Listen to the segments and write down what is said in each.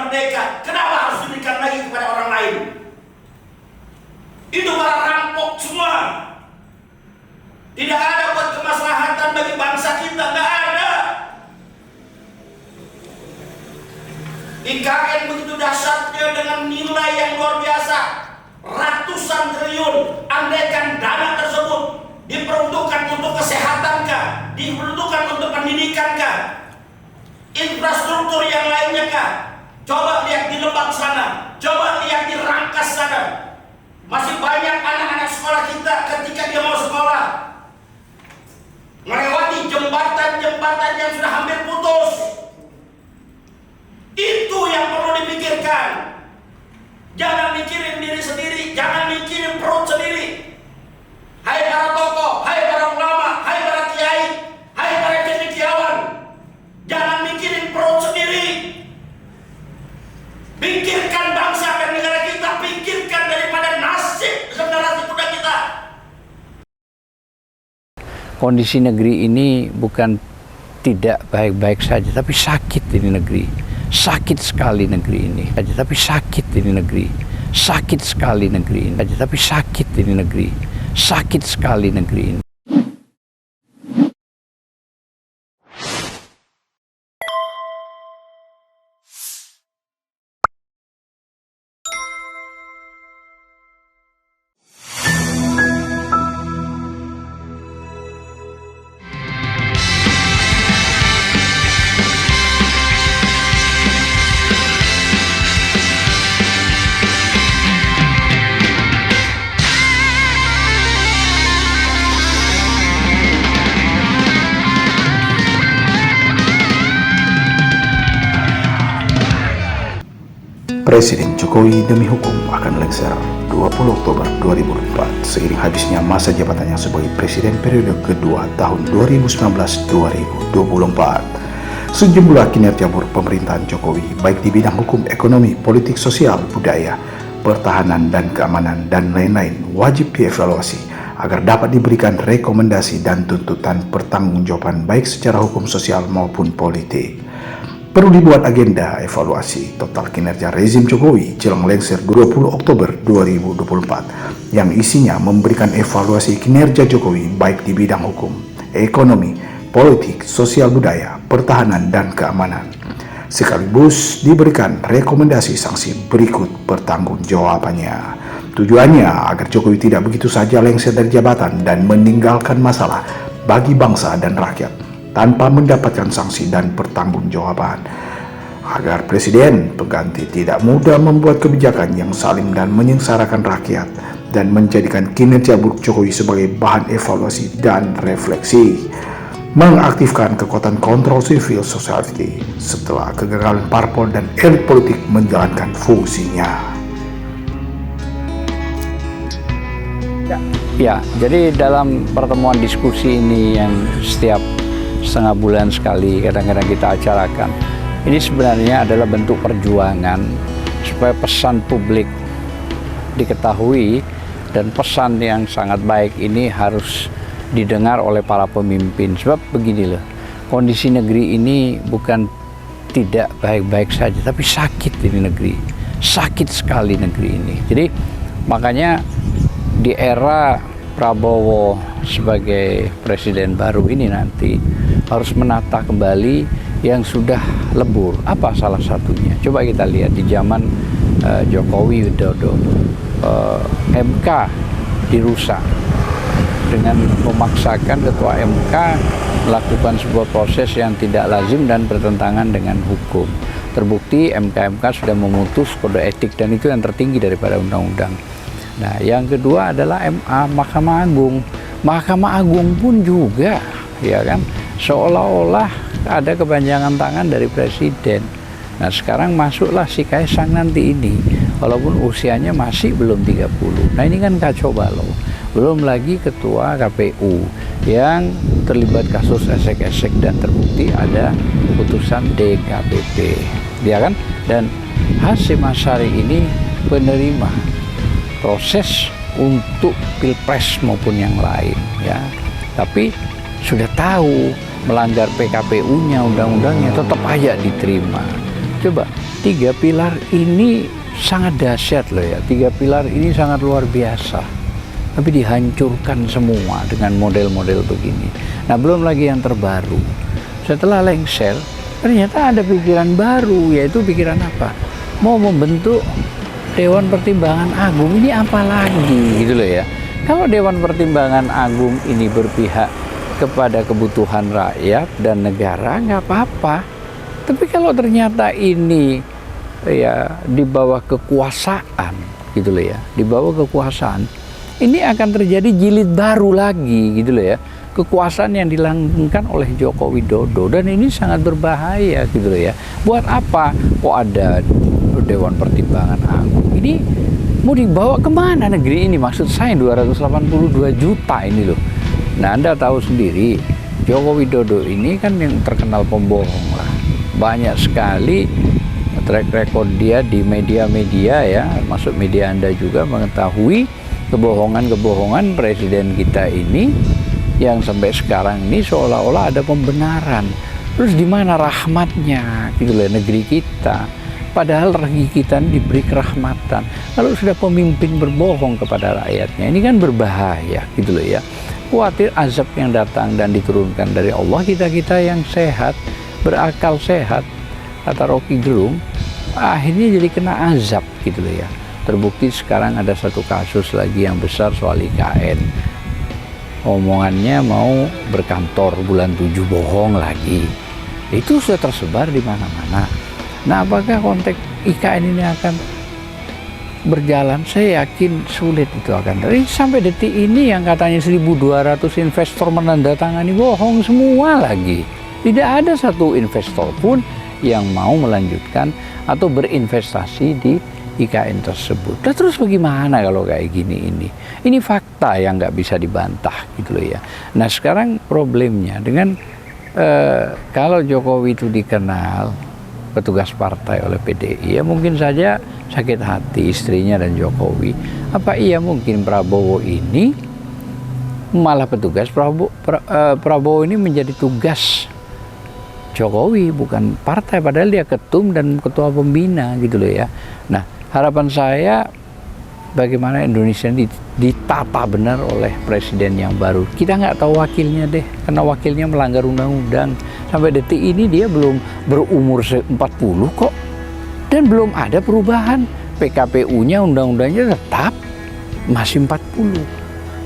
merdeka, kenapa harus diberikan lagi kepada orang lain? Itu para rampok semua. Tidak ada buat kemaslahatan bagi bangsa kita, nggak ada. IKN begitu dahsyatnya dengan nilai yang luar biasa, ratusan triliun. Andaikan dana tersebut diperuntukkan untuk kesehatan kah, diperuntukkan untuk pendidikan kah, infrastruktur yang lainnya kah? Coba lihat di Lebak sana, coba lihat di Rangkas sana. Masih banyak anak-anak sekolah kita ketika dia mau sekolah melewati jembatan-jembatan yang sudah hampir putus. Itu yang perlu dipikirkan. Jangan mikirin diri sendiri, jangan mikirin perut sendiri. Hai para tokoh, hai para ulama, hai para kiai, hai para cendekiawan, jangan mikirin perut sendiri. Pikirkan bangsa dan negara kita, pikirkan daripada nasib generasi muda kita. Kondisi negeri ini bukan tidak baik-baik saja, tapi sakit ini negeri. Sakit sekali negeri ini. Tapi sakit ini negeri. Sakit sekali negeri ini. Tapi sakit ini negeri. Sakit sekali negeri ini. Presiden Jokowi demi hukum akan lengser 20 Oktober 2004 seiring habisnya masa jabatannya sebagai Presiden periode kedua tahun 2019-2024. Sejumlah kinerja buruk pemerintahan Jokowi baik di bidang hukum, ekonomi, politik, sosial, budaya, pertahanan, dan keamanan, dan lain-lain wajib dievaluasi agar dapat diberikan rekomendasi dan tuntutan pertanggungjawaban baik secara hukum sosial maupun politik. Perlu dibuat agenda evaluasi total kinerja rezim Jokowi jelang lengser 20 Oktober 2024 yang isinya memberikan evaluasi kinerja Jokowi baik di bidang hukum, ekonomi, politik, sosial, budaya, pertahanan, dan keamanan. Sekaligus diberikan rekomendasi sanksi berikut pertanggungjawabannya. Tujuannya agar Jokowi tidak begitu saja lengser dari jabatan dan meninggalkan masalah bagi bangsa dan rakyat tanpa mendapatkan sanksi dan pertanggungjawaban, agar presiden pengganti tidak mudah membuat kebijakan yang salim dan menyengsarakan rakyat dan menjadikan kinerja buruk Jokowi sebagai bahan evaluasi dan refleksi, mengaktifkan kekuatan kontrol civil society setelah kegagalan parpol dan elit politik menjalankan fungsinya. Ya, jadi dalam pertemuan diskusi ini yang setiap setengah bulan sekali kadang-kadang kita acarakan, ini sebenarnya adalah bentuk perjuangan supaya pesan publik diketahui, dan pesan yang sangat baik ini harus didengar oleh para pemimpin. Sebab begini loh, kondisi negeri ini bukan tidak baik-baik saja, tapi sakit ini negeri. Sakit sekali negeri ini. Jadi makanya di era Prabowo sebagai presiden baru ini nanti harus menata kembali yang sudah lebur. Apa salah satunya? Coba kita lihat di zaman Jokowi Widodo, MK dirusak dengan memaksakan ketua MK melakukan sebuah proses yang tidak lazim dan bertentangan dengan hukum. Terbukti MK sudah memutus kode etik, dan itu yang tertinggi daripada undang-undang. Nah, yang kedua adalah Mahkamah Agung. Mahkamah Agung pun juga, ya kan, seolah-olah ada kepanjangan tangan dari presiden. Nah, sekarang masuklah si Kaisang nanti ini, walaupun usianya masih belum 30. Nah, ini kan kacau balau. Belum lagi ketua KPU yang terlibat kasus esek-esek dan terbukti ada putusan DKPP, ya kan? Dan Hasyim Asyari ini penerima proses untuk pilpres maupun yang lain, ya. Tapi sudah tahu melanggar PKPU-nya, undang-undangnya, tetap aja diterima. Coba tiga pilar ini sangat dahsyat loh ya. Tiga pilar ini sangat luar biasa. Tapi dihancurkan semua dengan model-model begini. Nah, belum lagi yang terbaru. Setelah lengser, ternyata ada pikiran baru, yaitu pikiran apa? Mau membentuk Dewan Pertimbangan Agung. Ini apa lagi gitu loh ya. Kalau Dewan Pertimbangan Agung ini berpihak kepada kebutuhan rakyat dan negara, nggak apa-apa. Tapi kalau ternyata ini ya di bawah kekuasaan gitu loh ya, di bawah kekuasaan, ini akan terjadi jilid baru lagi gitu loh ya, kekuasaan yang dilanggengkan oleh Joko Widodo, dan ini sangat berbahaya gitu loh ya. Buat apa kok ada Dewan Pertimbangan Agung? Ini mau dibawa kemana negeri ini? Maksud saya 282 juta ini loh. Nah, Anda tahu sendiri Joko Widodo ini kan yang terkenal pembohong lah. Banyak sekali track record dia di media-media ya, masuk media Anda juga mengetahui kebohongan-kebohongan presiden kita ini yang sampai sekarang ini seolah-olah ada pembenaran. Terus di mana rahmatnya gitu loh negeri kita? Padahal negeri kita ini diberi kerahmatan. Kalau sudah pemimpin berbohong kepada rakyatnya, ini kan berbahaya gitu loh ya. Khawatir azab yang datang dan diturunkan dari Allah, kita-kita yang sehat, berakal sehat, kata Rocky Gerung, akhirnya jadi kena azab gitu loh ya. Terbukti sekarang ada satu kasus lagi yang besar soal IKN. Omongannya mau berkantor bulan 7 bohong lagi. Itu sudah tersebar di mana-mana. Nah, apakah konteks IKN ini akan berjalan? Saya yakin sulit itu akan. Tapi sampai detik ini yang katanya 1.200 investor menandatangani bohong semua lagi. Tidak ada satu investor pun yang mau melanjutkan atau berinvestasi di IKN tersebut. Nah, terus bagaimana kalau kayak gini ini? Ini fakta yang nggak bisa dibantah gitu loh ya. Nah, sekarang problemnya dengan kalau Jokowi itu dikenal petugas partai oleh PDI, ya mungkin saja sakit hati istrinya dan Jokowi. Apa iya mungkin Prabowo ini malah petugas Prabowo ini menjadi tugas Jokowi, bukan partai, padahal dia ketum dan ketua pembina gitu loh ya. Nah, harapan saya bagaimana Indonesia ditata benar oleh presiden yang baru. Kita nggak tahu wakilnya deh, karena wakilnya melanggar undang-undang. Sampai detik ini dia belum berumur 40 kok, dan belum ada perubahan. PKPU-nya, undang-undangnya tetap masih 40.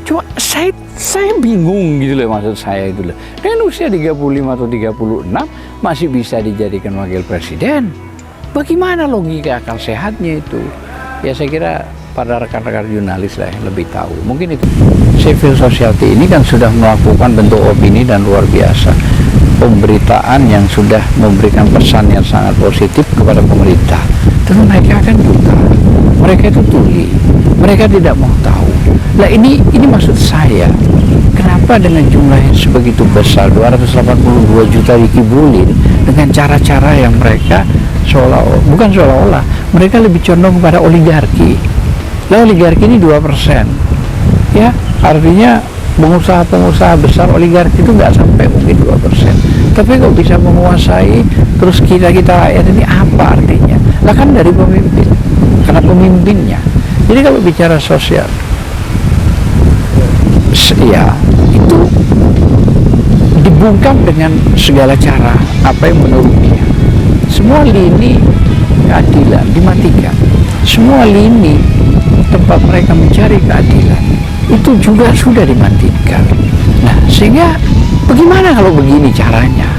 Cuma saya bingung gitu loh, maksud saya itu loh. Dengan usia 35 atau 36 masih bisa dijadikan wakil presiden. Bagaimana logika akal sehatnya itu? Ya saya kira pada rekan-rekan jurnalis lah yang lebih tahu. Mungkin itu. Civil society ini kan sudah melakukan bentuk opini dan luar biasa. Pemberitaan yang sudah memberikan pesan yang sangat positif kepada pemerintah. Terus mereka akan buta. Mereka itu tuli. Mereka tidak mau tahu. Nah ini maksud saya. Kenapa dengan jumlah yang sebegitu besar, 282 juta dikibulin, dengan cara-cara yang mereka bukan seolah-olah, mereka lebih condong kepada oligarki. Nah, oligarki ini 2%. Ya, artinya pengusaha-pengusaha besar oligarki itu nggak sampai mungkin 2%. Tapi kok bisa menguasai, terus kita rakyat ini apa artinya? Lah kan dari pemimpin, karena pemimpinnya. Jadi kalau bicara sosial, ya itu dibungkam dengan segala cara apa yang menurut dia. Semua lini keadilan dimatikan. Semua lini tempat mereka mencari keadilan itu juga sudah dimatikan. Nah, sehingga bagaimana kalau begini caranya?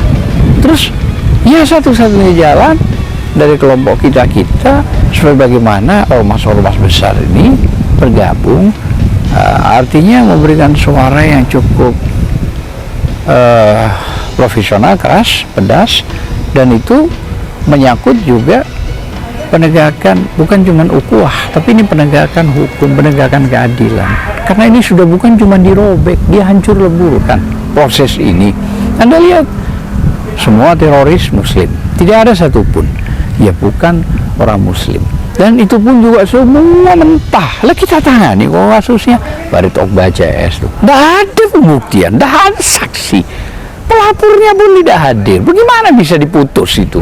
Terus ya satu-satunya jalan dari kelompok kita supaya bagaimana ormas-ormas besar ini bergabung, artinya memberikan suara yang cukup profesional, keras, pedas, dan itu menyangkut juga penegakan bukan cuma ukhuwah, tapi ini penegakan hukum, penegakan keadilan. Karena ini sudah bukan cuma dirobek, dia hancur leburkan proses ini. Anda lihat, semua teroris Muslim, tidak ada satupun ya bukan orang Muslim. Dan itu pun juga semua mentah. Lah kita tangani kok kasusnya Farid Okbah CS tuh. Tidak ada pembuktian, tidak ada saksi. Pelapornya pun tidak hadir. Bagaimana bisa diputus itu?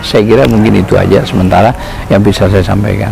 Saya kira mungkin itu aja sementara yang bisa saya sampaikan.